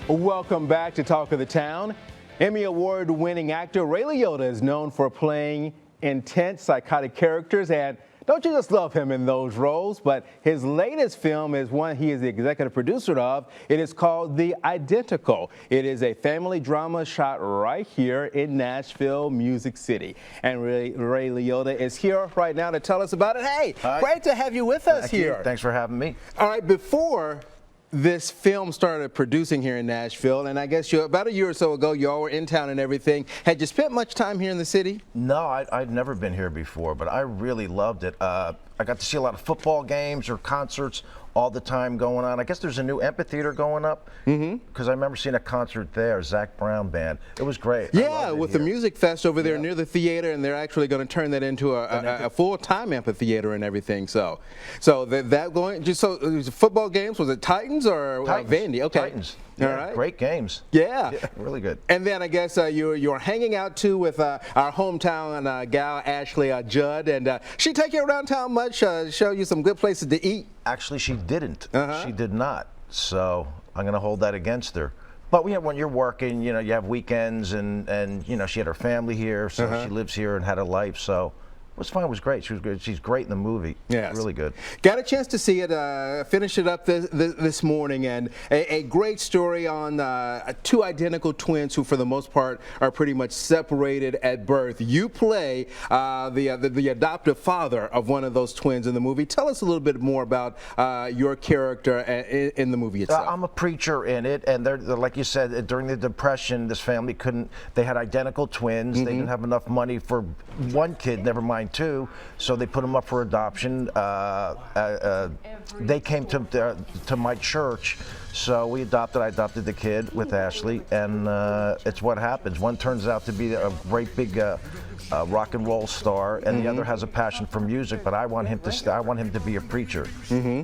Welcome back to Talk of the Town. Emmy Award-winning actor Ray Liotta is known for playing intense, psychotic characters, and don't you just love him in those roles? But his latest film is one he is the executive producer of. It is called The Identical. It is a family drama shot right here in Nashville, Music City. And Ray Liotta is here right now to tell us about it. Hey, Hi. Great to have you with us here. Thanks for having me. All right, before this film started producing here in Nashville, and I guess about a year or so ago, you all were in town and everything. Had you spent much time here in the city? No, I'd never been here before, but I really loved it. I got to see a lot of football games or concerts all the time going on. I guess there's a new amphitheater going up, because I remember seeing a concert there, Zach Brown Band. It was great. Yeah, with the Music Fest over there near the theater, and they're actually going to turn that into a full-time amphitheater and everything. So that going, so football games, was it Titans or Vandy? Okay. Titans. All Yeah, right. Great games. Yeah. Really good. And then I guess you're hanging out too with our hometown gal, Ashley Judd, and she take you around town much, show you some good places to eat? Actually, she didn't. She did not. So I'm going to hold that against her. But when you're working, you have weekends, and she had her family here, so she lives here and had a life. So it was fun. It was great. She was good. She's great in the movie. Yes. Really good. Got a chance to see it, finish it up this morning, and a great story on two identical twins who, for the most part, are pretty much separated at birth. You play the adoptive father of one of those twins in the movie. Tell us a little bit more about your character in the movie itself. I'm a preacher in it, and they're like you said, during the Depression, this family they had identical twins. They didn't have enough money for one kid, never mind two, so they put them up for adoption. They came to my church, so I adopted the kid with Ashley, and it's what happens. One turns out to be a great big rock and roll star, and the other has a passion for music, but I want him to be a preacher,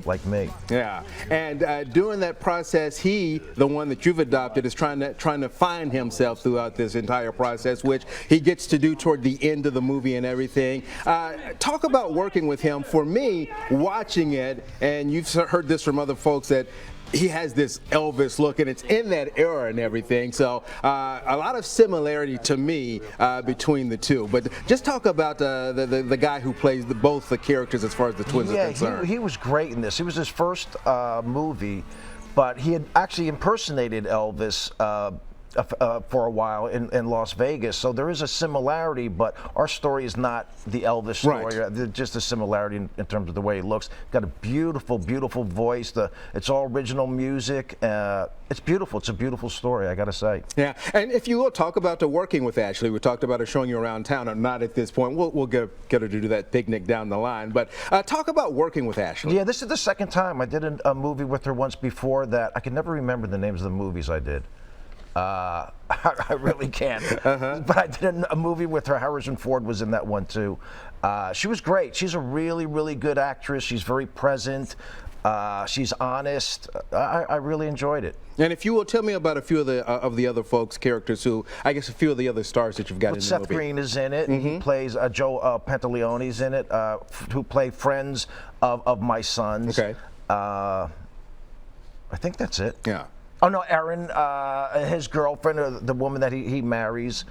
like me. Yeah, and during that process, the one that you've adopted, is trying to find himself throughout this entire process, which he gets to do toward the end of the movie and everything. Talk about working with him. For me, watching it, and you've heard this from other folks, that he has this Elvis look, and it's in that era and everything. So a lot of similarity to me between the two. But just talk about the guy who plays both the characters as far as the twins are concerned. He was great in this. It was his first movie, but he had actually impersonated Elvis for a while in Las Vegas, so there is a similarity, but our story is not the Elvis story. Right. Just a similarity in terms of the way he looks. Got a beautiful, beautiful voice. It's all original music. It's beautiful. It's a beautiful story, I gotta say. Yeah, and if you will talk about working with Ashley, we talked about her showing you around town, or not at this point. We'll get her to do that picnic down the line. But talk about working with Ashley. Yeah, this is the second time. I did a movie with her once before that. I can never remember the names of the movies I did. I really can't. But I did a movie with her. Harrison Ford was in that one too. She was great. She's a really, really good actress. She's very present. She's honest. I really enjoyed it. And if you will tell me about a few of the other folks' characters, who I guess a few of the other stars that you've got in the movie. Seth Green is in it. He plays Joe Pantaleone's in it, who play friends of my sons. Okay. I think that's it. Yeah. Oh no, Erin, his girlfriend, the woman that he marries,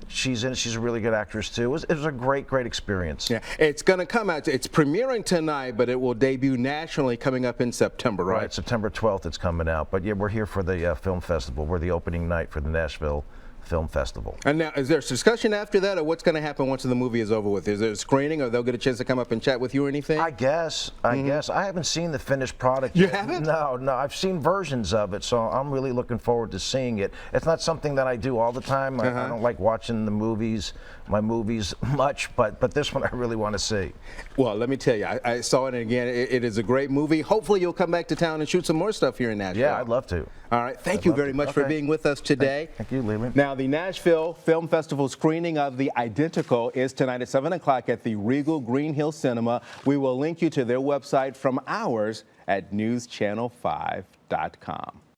she's in it. She's a really good actress too. It was a great experience. Yeah, it's going to come out. It's premiering tonight, but it will debut nationally coming up in September, right? Right, September 12th it's coming out. But yeah, we're here for the film festival. We're the opening night for the Nashville Film Festival. And now, is there a discussion after that, or what's going to happen once the movie is over with? Is there a screening, or they'll get a chance to come up and chat with you or anything? I guess. I haven't seen the finished product yet. You haven't? No. I've seen versions of it, so I'm really looking forward to seeing it. It's not something that I do all the time. I don't like watching my movies much, but this one I really want to see. Well, let me tell you, I saw it again. It is a great movie. Hopefully you'll come back to town and shoot some more stuff here in Nashville. Yeah, I'd love to. All right. Thank you very much for being with us today. Thank you, Leland. Now, the Nashville Film Festival screening of The Identical is tonight at 7 o'clock at the Regal Green Hill Cinema. We will link you to their website from ours at newschannel5.com.